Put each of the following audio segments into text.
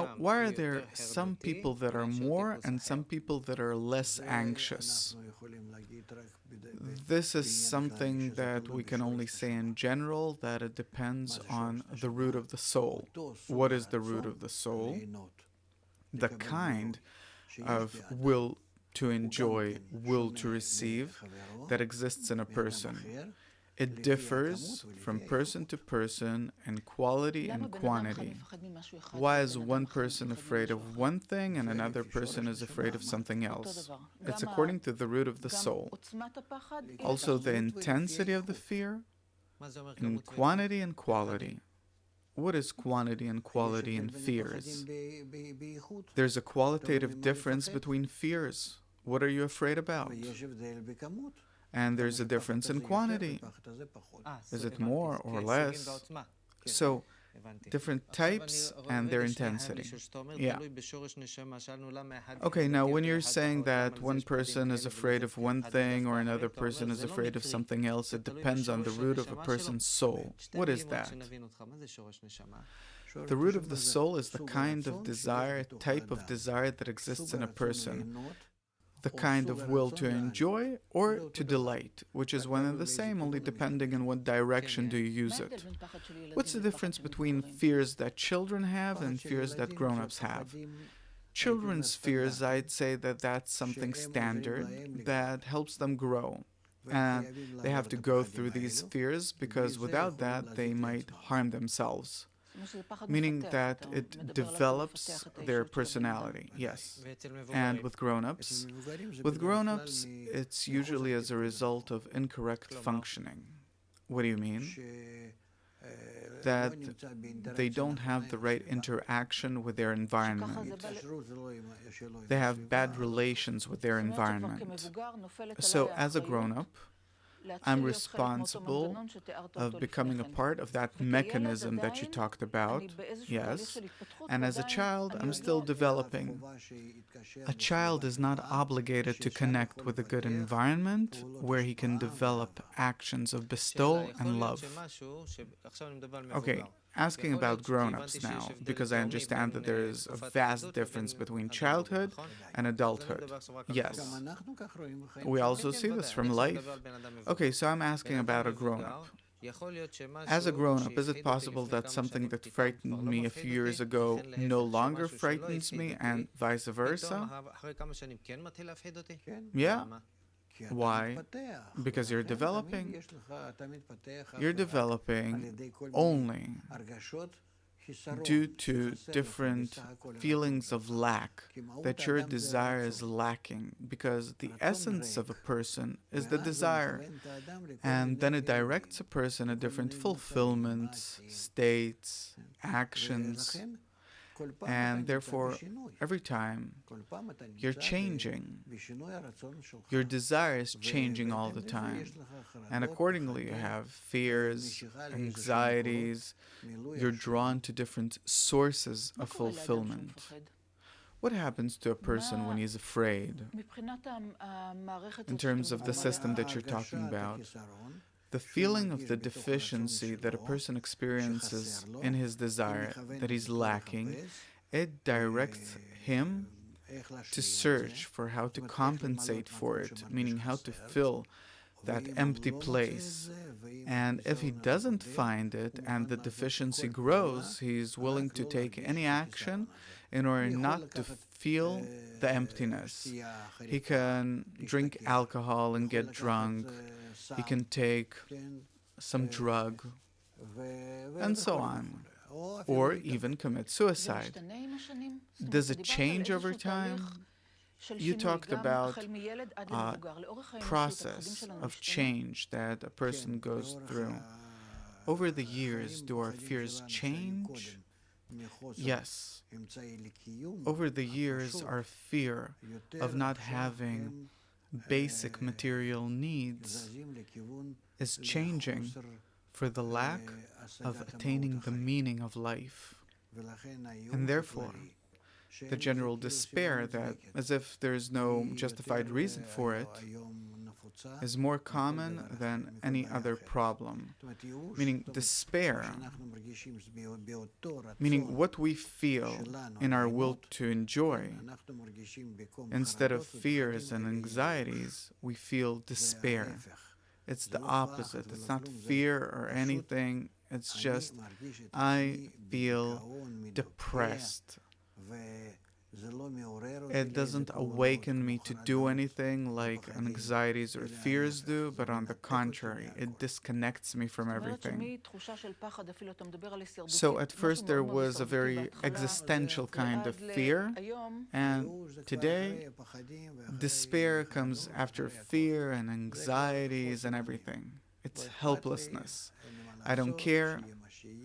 Now, why are there some people that are more and some people that are less anxious? This is something that we can only say in general, that it depends on the root of the soul. What is the root of the soul? The kind of will to enjoy, will to receive that exists in a person. It differs from person to person in quality and quantity. Why is one person afraid of one thing and another person is afraid of something else? It's according to the root of the soul. Also, the intensity of the fear in quantity and quality. What is quantity and quality in fears? There's a qualitative difference between fears. What are you afraid about? And there's a difference in quantity. Is it more or less? So, different types and their intensity. Yeah. Okay, now when you're saying that one person is afraid of one thing or another person is afraid of something else, it depends on the root of a person's soul. What is that? The root of the soul is the kind of desire, type of desire that exists in a person. The kind of will to enjoy or to delight, which is one and the same, only depending on what direction do you use it. What's the difference between fears that children have and fears that grown-ups have? Children's fears, I'd say that that's something standard that helps them grow. And they have to go through these fears because without that they might harm themselves. Meaning that it develops their personality, yes. And with grown-ups, it's usually as a result of incorrect functioning. What do you mean? That they don't have the right interaction with their environment. They have bad relations with their environment. So as a grown-up, I'm responsible of becoming a part of that mechanism that you talked about, yes, and as a child, I'm still developing. A child is not obligated to connect with a good environment where he can develop actions of bestowal and love. Okay, asking about grown-ups now, because I understand that there is a vast difference between childhood and adulthood. Yes. We also see this from life. Okay, so I'm asking about a grown-up. As a grown-up, is it possible that something that frightened me a few years ago no longer frightens me and vice versa? Yeah. Why? Because you're developing. You're developing only due to different feelings of lack, that your desire is lacking, because the essence of a person is the desire, and then it directs a person at different fulfillments, states, actions, and therefore every time you're changing. Your desire is changing all the time. And accordingly, you have fears, anxieties. You're drawn to different sources of fulfillment. What happens to a person when he's afraid? In terms of the system that you're talking about, the feeling of the deficiency that a person experiences in his desire, that he's lacking, it directs him to search for how to compensate for it, meaning how to fill that empty place. And if he doesn't find it and the deficiency grows, he's willing to take any action in order not to feel the emptiness. He can drink alcohol and get drunk. He can take some drug, and so on. Or even commit suicide. Does it change over time? You talked about a process of change that a person goes through. Over the years, do our fears change? Yes. Over the years, our fear of not having basic material needs is changing for the lack of attaining the meaning of life. And therefore, the general despair that, as if there is no justified reason for it, is more common than any other problem, meaning despair, meaning what we feel in our will to enjoy. Instead of fears and anxieties, we feel despair. It's the opposite. It's not fear or anything. It's just, I feel depressed. It doesn't awaken me to do anything like anxieties or fears do, but on the contrary, it disconnects me from everything. So at first there was a very existential kind of fear, and today despair comes after fear and anxieties and everything. It's helplessness. I don't care.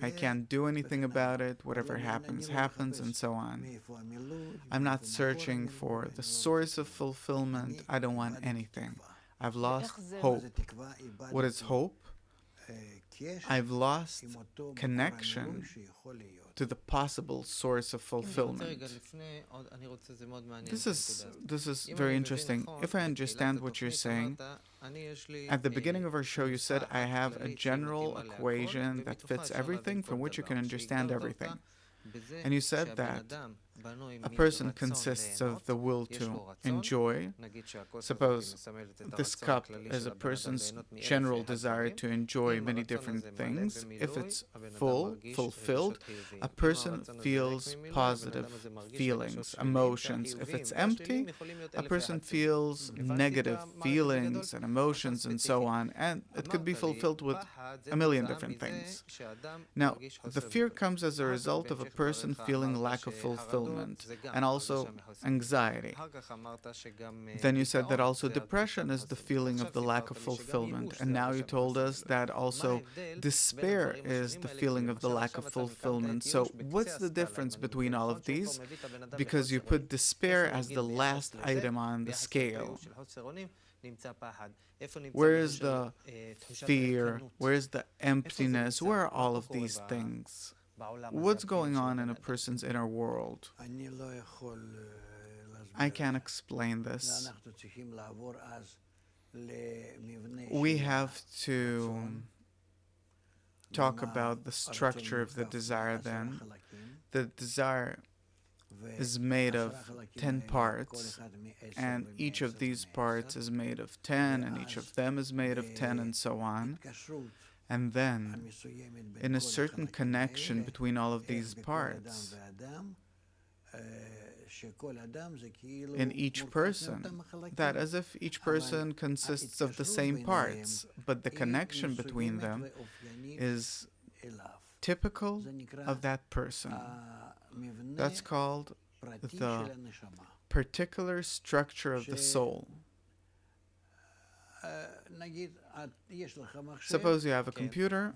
I can't do anything about it. Whatever happens, happens, and so on. I'm not searching for the source of fulfillment. I don't want anything. I've lost hope. What is hope? I've lost connection to the possible source of fulfillment. This is very interesting. If I understand what you're saying, at the beginning of our show you said I have a general equation that fits everything, from which you can understand everything. And you said that a person consists of the will to enjoy. Suppose this cup is a person's general desire to enjoy many different things. If it's fulfilled, a person feels positive feelings, emotions. If it's empty, a person feels negative feelings and emotions and so on. And it could be fulfilled with a million different things. Now, the fear comes as a result of a person feeling lack of fulfillment and also anxiety. Then you said that also depression is the feeling of the lack of fulfillment, and now you told us that also despair is the feeling of the lack of fulfillment. So what's the difference between all of these? Because you put despair as the last item on the scale. Where is the fear? Where is the emptiness? Where are all of these things? What's going on in a person's inner world? I can't explain this. We have to talk about the structure of the desire then. The desire is made of 10 parts, and each of these parts is made of 10, and each of them is made of 10, and so on. And then, in a certain connection between all of these parts, in each person, that as if each person consists of the same parts, but the connection between them is typical of that person. That's called the particular structure of the soul. Suppose you have a computer,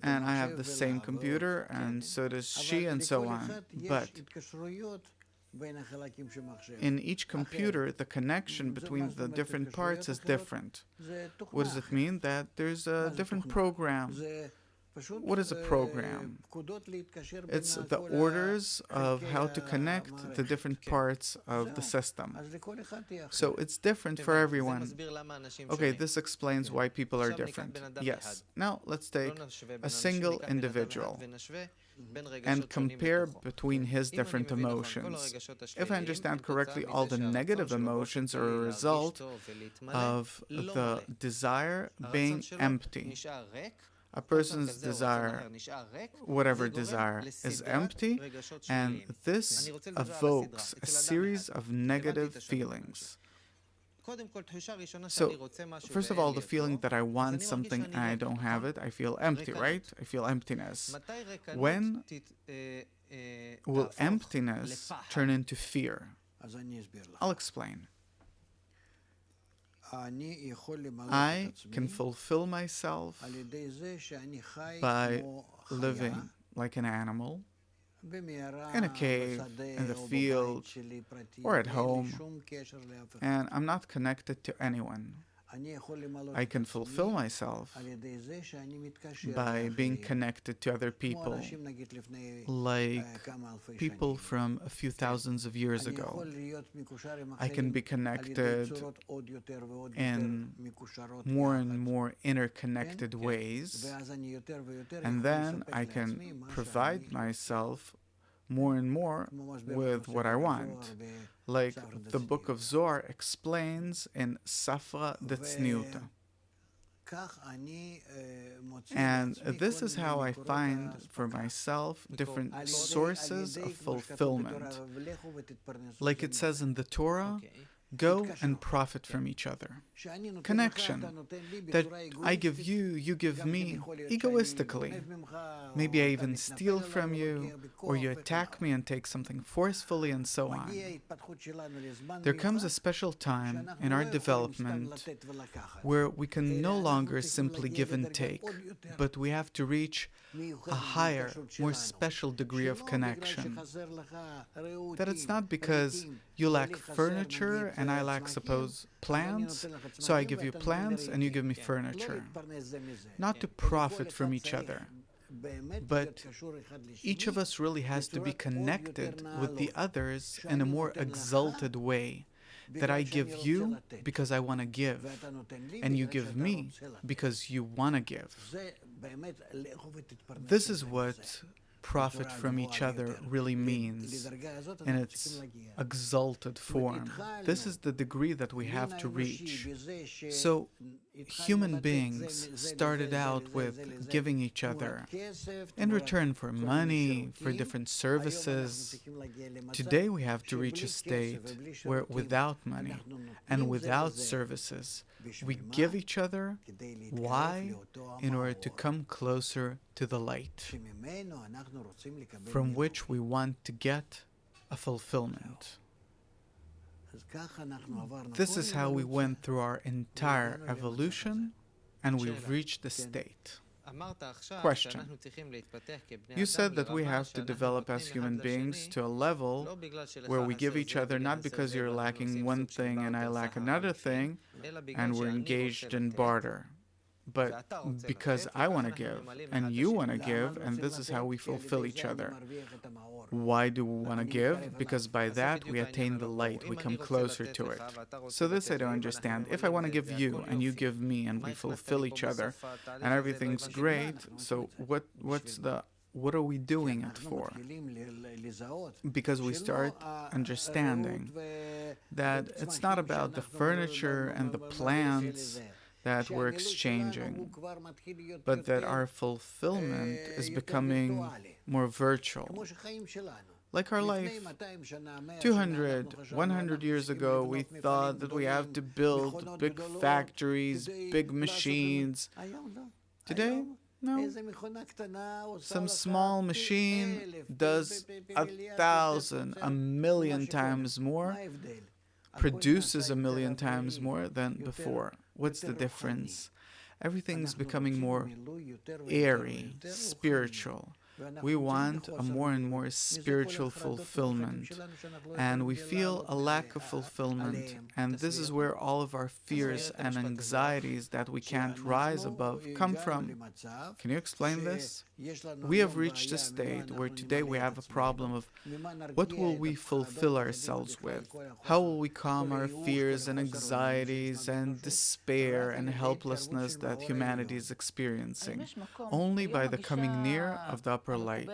and I have the same computer, and so does she, and so on. But in each computer, the connection between the different parts is different. What does it mean? That there's a different program. What is a program? It's the orders of how to connect the different parts of the system. So it's different for everyone. Okay, this explains why people are different. Yes. Now let's take a single individual and compare between his different emotions. If I understand correctly, all the negative emotions are a result of the desire being empty. A person's desire, whatever desire, is empty, and this evokes a series of negative feelings. So, first of all, the feeling that I want something and I don't have it, I feel empty, right? I feel emptiness. When will emptiness turn into fear? I'll explain. I can fulfill myself by living like an animal in a cave, in the field, or at home, and I'm not connected to anyone. I can fulfill myself by being connected to other people, like people from a few thousands of years ago. I can be connected in more and more interconnected ways, and then I can provide myself more and more with what I want. Like the book of Zohar explains in Safra Detzniuta. And this is how I find for myself different sources of fulfillment. Like it says in the Torah, go and profit from each other. Connection. That I give you, you give me, egoistically. Maybe I even steal from you, or you attack me and take something forcefully, and so on. There comes a special time in our development where we can no longer simply give and take, but we have to reach a higher, more special degree of connection. That it's not because you lack furniture and I lack, suppose, plants, so I give you plants and you give me furniture. Not to profit from each other, but each of us really has to be connected with the others in a more exalted way. That I give you because I want to give, and you give me because you want to give. This is what profit from each other really means in its exalted form. This is the degree that we have to reach. So human beings started out with giving each other in return for money, for different services. Today we have to reach a state where without money and without services, we give each other. Why? In order to come closer to the light, from which we want to get a fulfillment. This is how we went through our entire evolution, and we've reached the state. Question. You said that we have to develop as human beings to a level where we give each other not because you're lacking one thing and I lack another thing, and we're engaged in barter, but because I want to give and you want to give, and this is how we fulfill each other. Why do we want to give? Because by that we attain the light, we come closer to it. So this I don't understand. If I want to give you and you give me and we fulfill each other and everything's great, so what are we doing it for? Because we start understanding that it's not about the furniture and the plants that we're exchanging, but that our fulfillment is becoming more virtual. Like our life. 200, 100 years ago, we thought that we have to build big factories, big machines. Today, no. Some small machine does 1,000, 1,000,000 times more, produces 1,000,000 times more than before. What's the difference? Everything's becoming more airy, spiritual. We want a more and more spiritual fulfillment, and we feel a lack of fulfillment, and this is where all of our fears and anxieties that we can't rise above come from. Can you explain this? We have reached a state where today we have a problem of what will we fulfill ourselves with? How will we calm our fears and anxieties and despair and helplessness that humanity is experiencing? Only by the coming near of the upper light.